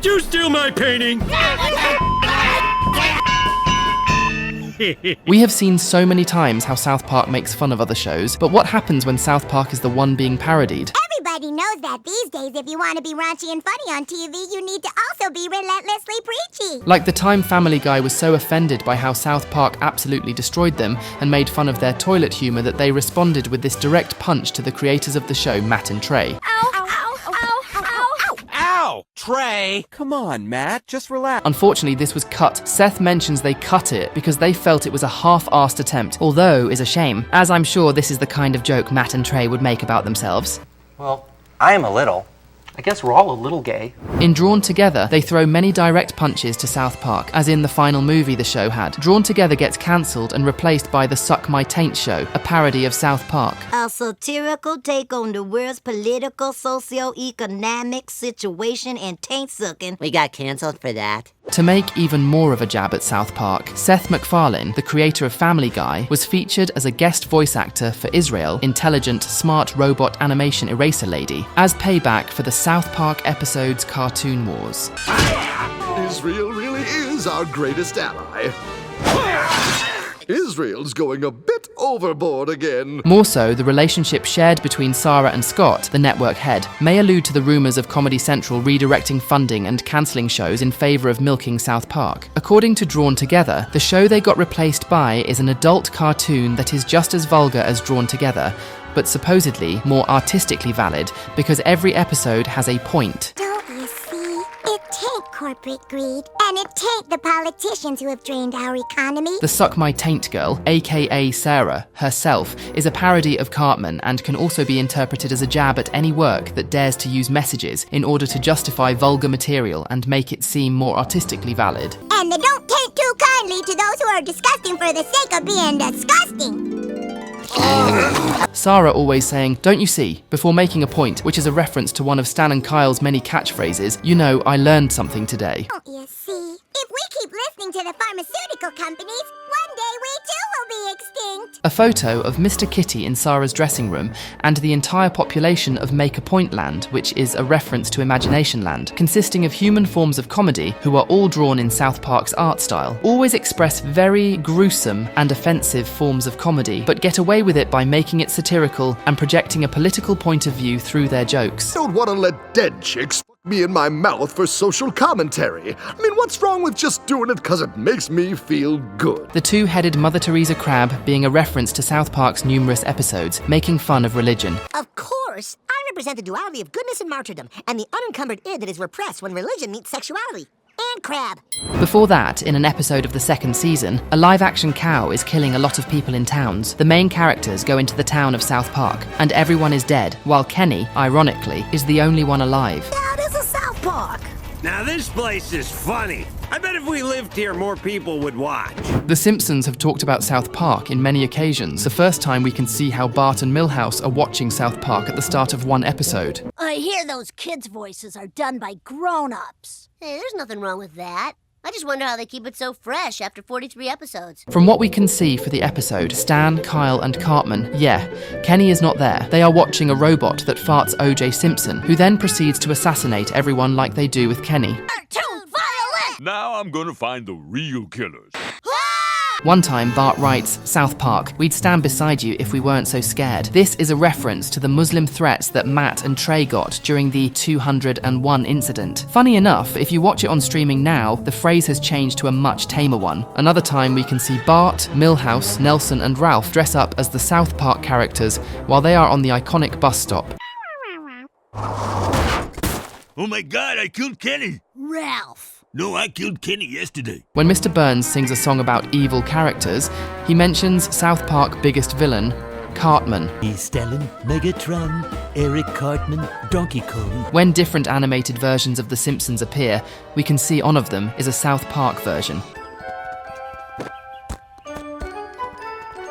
Did you steal my painting? We have seen so many times how South Park makes fun of other shows, but what happens when South Park is the one being parodied? Everybody knows that these days if you want to be raunchy and funny on TV, you need to also be relentlessly preachy. Like the time Family Guy was so offended by how South Park absolutely destroyed them and made fun of their toilet humour that they responded with this direct punch to the creators of the show, Matt and Trey. Ow, ow, ow, ow, ow. Ow! Trey! Come on, Matt, just relax. Unfortunately, this was cut. Seth mentions they cut it because they felt it was a half-assed attempt, although is a shame, as I'm sure this is the kind of joke Matt and Trey would make about themselves. Well, I am a little. I guess we're all a little gay. In Drawn Together, they throw many direct punches to South Park, as in the final movie the show had. Drawn Together gets cancelled and replaced by the Suck My Taint show, a parody of South Park. A satirical take on the world's political, socio-economic situation and taint sucking. We got cancelled for that. To make even more of a jab at South Park, Seth MacFarlane, the creator of Family Guy, was featured as a guest voice actor for Israel, intelligent, smart robot animation eraser lady, as payback for the South Park episode's Cartoon Wars. Israel really is our greatest ally. Israel's going a bit overboard again. More so, the relationship shared between Sarah and Scott, the network head, may allude to the rumours of Comedy Central redirecting funding and cancelling shows in favour of milking South Park. According to Drawn Together, the show they got replaced by is an adult cartoon that is just as vulgar as Drawn Together, but supposedly more artistically valid because every episode has a point. Don't you see? It take corporate greed, and it take the politicians who have drained our economy. The Suck My Taint girl, aka Sarah, herself, is a parody of Cartman and can also be interpreted as a jab at any work that dares to use messages in order to justify vulgar material and make it seem more artistically valid. And they don't take too kindly to those who are disgusting for the sake of being disgusting. Sarah always saying, "Don't you see?" before making a point, which is a reference to one of Stan and Kyle's many catchphrases, "You know, I learned something today." Don't you see? If we keep listening to the pharmaceutical companies, one day we too will be extinct. A photo of Mr. Kitty in Sarah's dressing room and the entire population of Make a Point Land, which is a reference to Imagination Land, consisting of human forms of comedy who are all drawn in South Park's art style, always express very gruesome and offensive forms of comedy, but get away with it by making it satirical and projecting a political point of view through their jokes. Don't want to let dead chicks fuck me in my mouth for social commentary. I mean, what's wrong with just doing it because it makes me feel good? The two-headed Mother Teresa crab being a reference to South Park's numerous episodes, making fun of religion. Of course, I represent the duality of goodness and martyrdom, and the unencumbered id that is repressed when religion meets sexuality. And crab. Before that, in an episode of the second season, a live-action cow is killing a lot of people in towns. The main characters go into the town of South Park, and everyone is dead, while Kenny, ironically, is the only one alive. That is a South Park. Now this place is funny. I bet if we lived here, more people would watch. The Simpsons have talked about South Park in many occasions. The first time we can see how Bart and Milhouse are watching South Park at the start of one episode. I hear those kids' voices are done by grown-ups. Hey, there's nothing wrong with that. I just wonder how they keep it so fresh after 43 episodes. From what we can see for the episode, Stan, Kyle, and Cartman, yeah, Kenny is not there. They are watching a robot that farts O.J. Simpson, who then proceeds to assassinate everyone like they do with Kenny. They're too violent! Now I'm gonna find the real killers. One time, Bart writes, "South Park, we'd stand beside you if we weren't so scared." This is a reference to the Muslim threats that Matt and Trey got during the 201 incident. Funny enough, if you watch it on streaming now, the phrase has changed to a much tamer one. Another time we can see Bart, Milhouse, Nelson and Ralph dress up as the South Park characters while they are on the iconic bus stop. Oh my god, I killed Kenny! Ralph. No, I killed Kenny yesterday. When Mr. Burns sings a song about evil characters, he mentions South Park's biggest villain, Cartman. He's Stellan, Megatron, Eric Cartman, Donkey Kong. When different animated versions of The Simpsons appear, we can see one of them is a South Park version.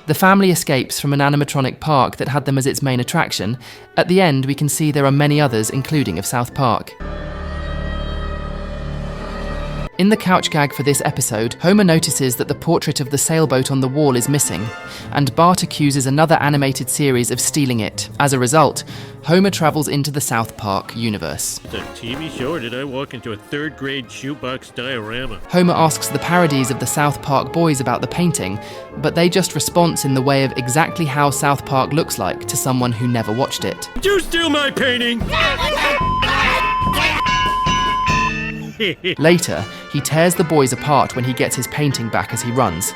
The family escapes from an animatronic park that had them as its main attraction. At the end, we can see there are many others, including of South Park. In the couch gag for this episode, Homer notices that the portrait of the sailboat on the wall is missing, and Bart accuses another animated series of stealing it. As a result, Homer travels into the South Park universe. Is that a TV show, or did I walk into a third-grade shoebox diorama? Homer asks the parodies of the South Park boys about the painting, but they just respond in the way of exactly how South Park looks like to someone who never watched it. Did you steal my painting? Later, he tears the boys apart when he gets his painting back as he runs.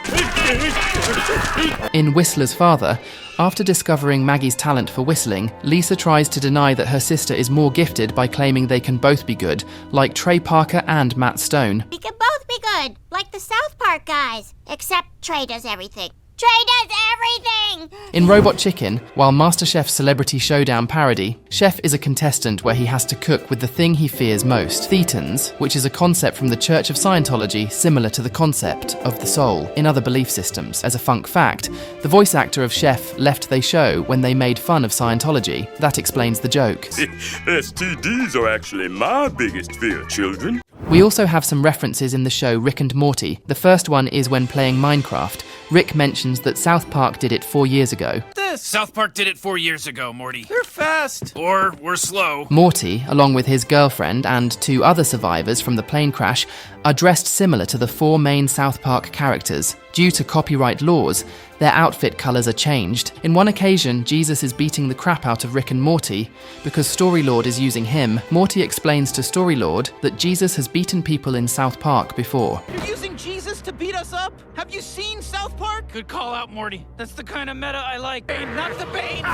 In Whistler's Father, after discovering Maggie's talent for whistling, Lisa tries to deny that her sister is more gifted by claiming they can both be good, like Trey Parker and Matt Stone. We can both be good, like the South Park guys. Except Trey does everything. Trey does everything! In Robot Chicken, while MasterChef's Celebrity Showdown parody, Chef is a contestant where he has to cook with the thing he fears most, thetans, which is a concept from the Church of Scientology similar to the concept of the soul in other belief systems. As a fun fact, the voice actor of Chef left the show when they made fun of Scientology. That explains the joke. STDs are actually my biggest fear, children. We also have some references in the show Rick and Morty. The first one is when playing Minecraft. Rick mentions that South Park did it 4 years ago. South Park did it 4 years ago, Morty. They're fast. Or we're slow. Morty, along with his girlfriend and 2 other survivors from the plane crash, are dressed similar to the 4 main South Park characters. Due to copyright laws, their outfit colours are changed. In one occasion, Jesus is beating the crap out of Rick and Morty. Because Storylord is using him, Morty explains to Storylord that Jesus has beaten people in South Park before. You're using Jesus to beat us up? Have you seen South Park? Good call out, Morty. That's the kind of meta I like. Bane, not the Bane!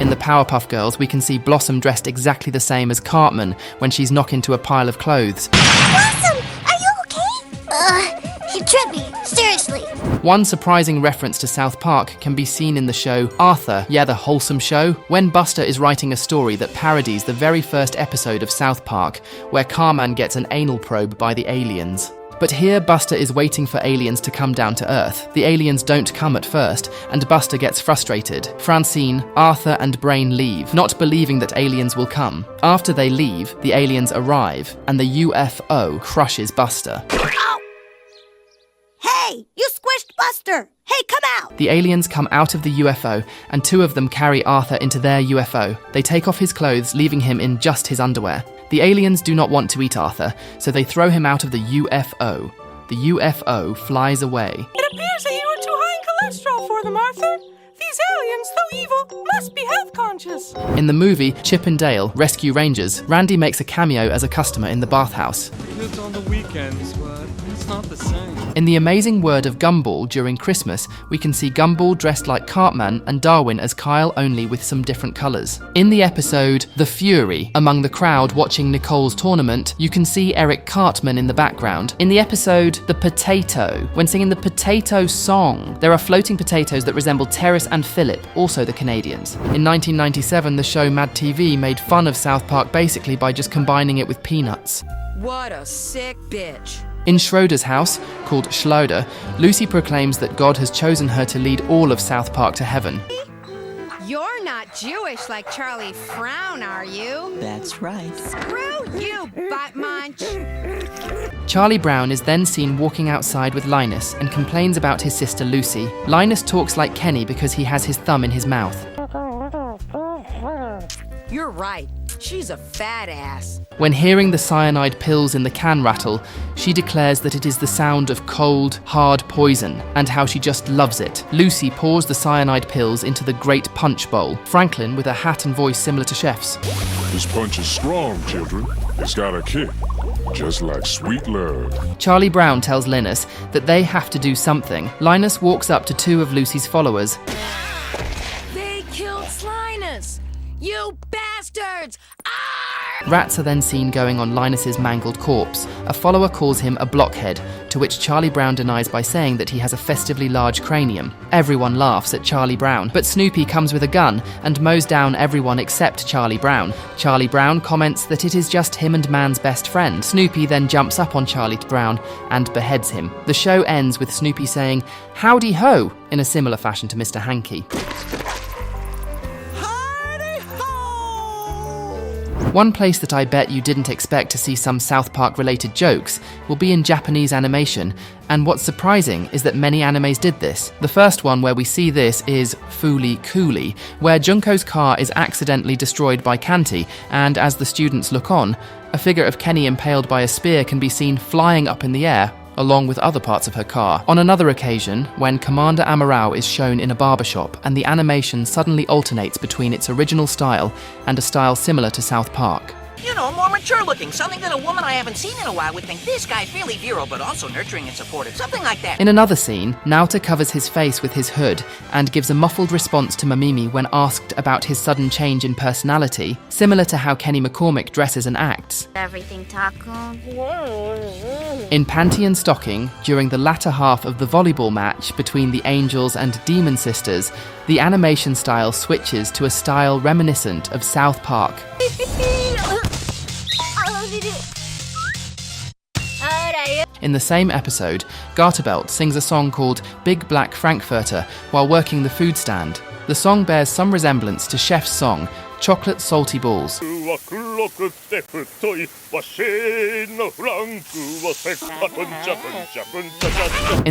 In the Powerpuff Girls, we can see Blossom dressed exactly the same as Cartman when she's knocked into a pile of clothes. Blossom, are you okay? He tripped me. Seriously. One surprising reference to South Park can be seen in the show Arthur, Yeah, the Wholesome Show, when Buster is writing a story that parodies the very first episode of South Park, where Cartman gets an anal probe by the aliens. But here Buster is waiting for aliens to come down to Earth. The aliens don't come at first, and Buster gets frustrated. Francine, Arthur, and Brain leave, not believing that aliens will come. After they leave, the aliens arrive, and the UFO crushes Buster. Ow! Hey, you squished Buster! Hey, come out! The aliens come out of the UFO, and 2 of them carry Arthur into their UFO. They take off his clothes, leaving him in just his underwear. The aliens do not want to eat Arthur, so they throw him out of the UFO. The UFO flies away. It appears that you are too high in cholesterol for them, Arthur. These aliens, though evil, must be health conscious. In the movie Chip and Dale Rescue Rangers, Randy makes a cameo as a customer in the bathhouse. We lived on the weekends, but it's not the same. In The Amazing World of Gumball during Christmas, we can see Gumball dressed like Cartman and Darwin as Kyle, only with some different colours. In the episode The Fury, among the crowd watching Nicole's tournament, you can see Eric Cartman in the background. In the episode The Potato, when singing the Potato Song, there are floating potatoes that resemble Terrace and Phillip, also the Canadians. In 1997, the show Mad TV made fun of South Park basically by just combining it with Peanuts. What a sick bitch. In Schroeder's house, called Schloeder, Lucy proclaims that God has chosen her to lead all of South Park to heaven. You're not Jewish like Charlie Frown, are you? That's right. Screw you, butt munch. Charlie Brown is then seen walking outside with Linus and complains about his sister Lucy. Linus talks like Kenny because he has his thumb in his mouth. You're right. She's a fat ass. When hearing the cyanide pills in the can rattle, she declares that it is the sound of cold, hard poison, and how she just loves it. Lucy pours the cyanide pills into the great punch bowl. Franklin, with a hat and voice similar to Chef's. This punch is strong, children. It's got a kick, just like sweet love. Charlie Brown tells Linus that they have to do something. Linus walks up to 2 of Lucy's followers. They killed Linus! You bastards! Rats are then seen going on Linus's mangled corpse. A follower calls him a blockhead, to which Charlie Brown denies by saying that he has a festively large cranium. Everyone laughs at Charlie Brown, but Snoopy comes with a gun and mows down everyone except Charlie Brown. Charlie Brown comments that it is just him and man's best friend. Snoopy then jumps up on Charlie Brown and beheads him. The show ends with Snoopy saying, "Howdy ho," in a similar fashion to Mr. Hankey. One place that I bet you didn't expect to see some South Park related jokes will be in Japanese animation, and what's surprising is that many animes did this. The first one where we see this is Fooly Cooly, where Junko's car is accidentally destroyed by Kanti, and as the students look on, a figure of Kenny impaled by a spear can be seen flying up in the air, along with other parts of her car. On another occasion, when Commander Amorao is shown in a barbershop and the animation suddenly alternates between its original style and a style similar to South Park. You know, more mature looking. Something that a woman I haven't seen in a while would think, this guy fairly virile, but also nurturing and supportive. Something like that. In another scene, Naota covers his face with his hood and gives a muffled response to Mamimi when asked about his sudden change in personality, similar to how Kenny McCormick dresses and acts. Everything taco. In Panty and Stocking, during the latter half of the volleyball match between the Angels and Demon Sisters, the animation style switches to a style reminiscent of South Park. In the same episode, Garterbelt sings a song called Big Black Frankfurter while working the food stand. The song bears some resemblance to Chef's song, Chocolate Salty Balls. In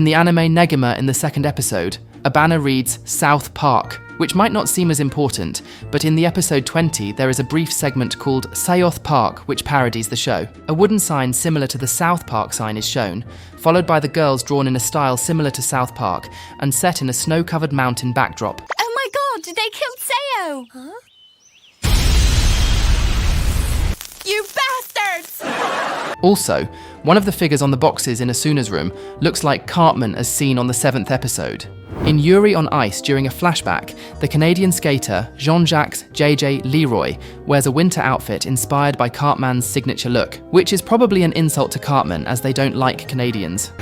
the anime Negima in the second episode, a banner reads South Park, which might not seem as important, but in the episode 20 there is a brief segment called Sayoth Park which parodies the show. A wooden sign similar to the South Park sign is shown, followed by the girls drawn in a style similar to South Park and set in a snow-covered mountain backdrop. Oh my god, they killed Sayo! Huh? You bastards! Also, one of the figures on the boxes in Asuna's room looks like Cartman as seen on the 7th episode. In Yuri on Ice during a flashback, the Canadian skater Jean-Jacques JJ Leroy wears a winter outfit inspired by Cartman's signature look, which is probably an insult to Cartman as they don't like Canadians.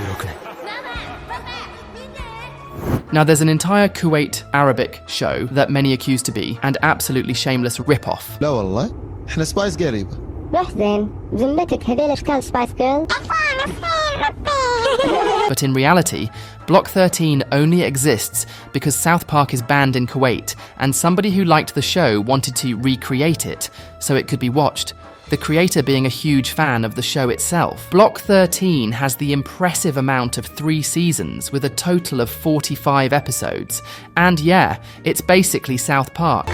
Now there's an entire Kuwait Arabic show that many accuse to be an absolutely shameless rip-off. لا والله احنا سبايس قريبة. But in reality, Block 13 only exists because South Park is banned in Kuwait, and somebody who liked the show wanted to recreate it so it could be watched, the creator being a huge fan of the show itself. Block 13 has the impressive amount of 3 seasons with a total of 45 episodes, and yeah, it's basically South Park.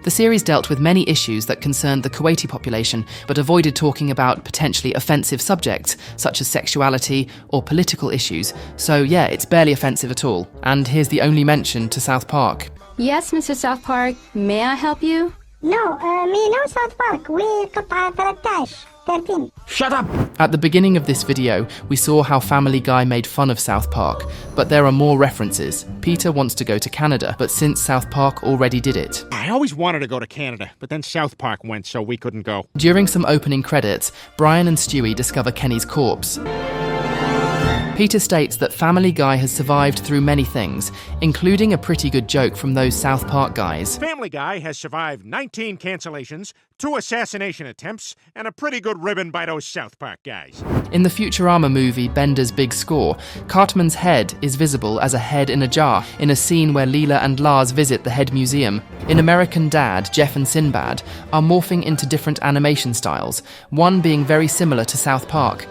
The series dealt with many issues that concerned the Kuwaiti population, but avoided talking about potentially offensive subjects, such as sexuality or political issues. So yeah, it's barely offensive at all. And here's the only mention to South Park. Yes, Mr. South Park, may I help you? No, me no South Park. We قطعة 13. Shut up! At the beginning of this video, we saw how Family Guy made fun of South Park, but there are more references. Peter wants to go to Canada, but since South Park already did it. I always wanted to go to Canada, but then South Park went, so we couldn't go. During some opening credits, Brian and Stewie discover Kenny's corpse. Peter states that Family Guy has survived through many things, including a pretty good joke from those South Park guys. Family Guy has survived 19 cancellations, 2 assassination attempts, and a pretty good ribbon by those South Park guys. In the Futurama movie Bender's Big Score, Cartman's head is visible as a head in a jar in a scene where Leela and Lars visit the head museum. In American Dad, Jeff and Sinbad are morphing into different animation styles, one being very similar to South Park.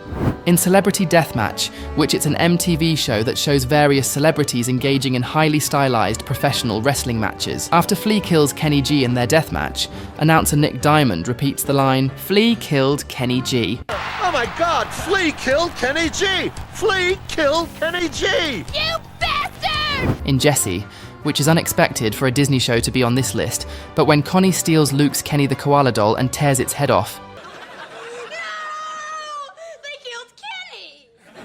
In Celebrity Deathmatch, which it's an MTV show that shows various celebrities engaging in highly stylized professional wrestling matches. After Flea kills Kenny G in their deathmatch, announcer Nick Diamond repeats the line, "Flea killed Kenny G." Oh my god, Flea killed Kenny G! Flea killed Kenny G! You bastard! In Jessie, which is unexpected for a Disney show to be on this list, but when Connie steals Luke's Kenny the Koala doll and tears its head off.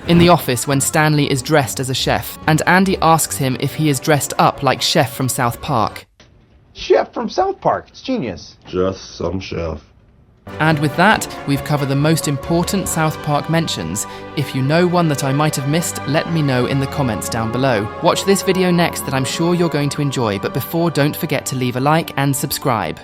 In The Office, when Stanley is dressed as a chef, and Andy asks him if he is dressed up like Chef from South Park. Chef from South Park, it's genius. Just some chef. And with that, we've covered the most important South Park mentions. If you know one that I might have missed, let me know in the comments down below. Watch this video next that I'm sure you're going to enjoy, but before, don't forget to leave a like and subscribe.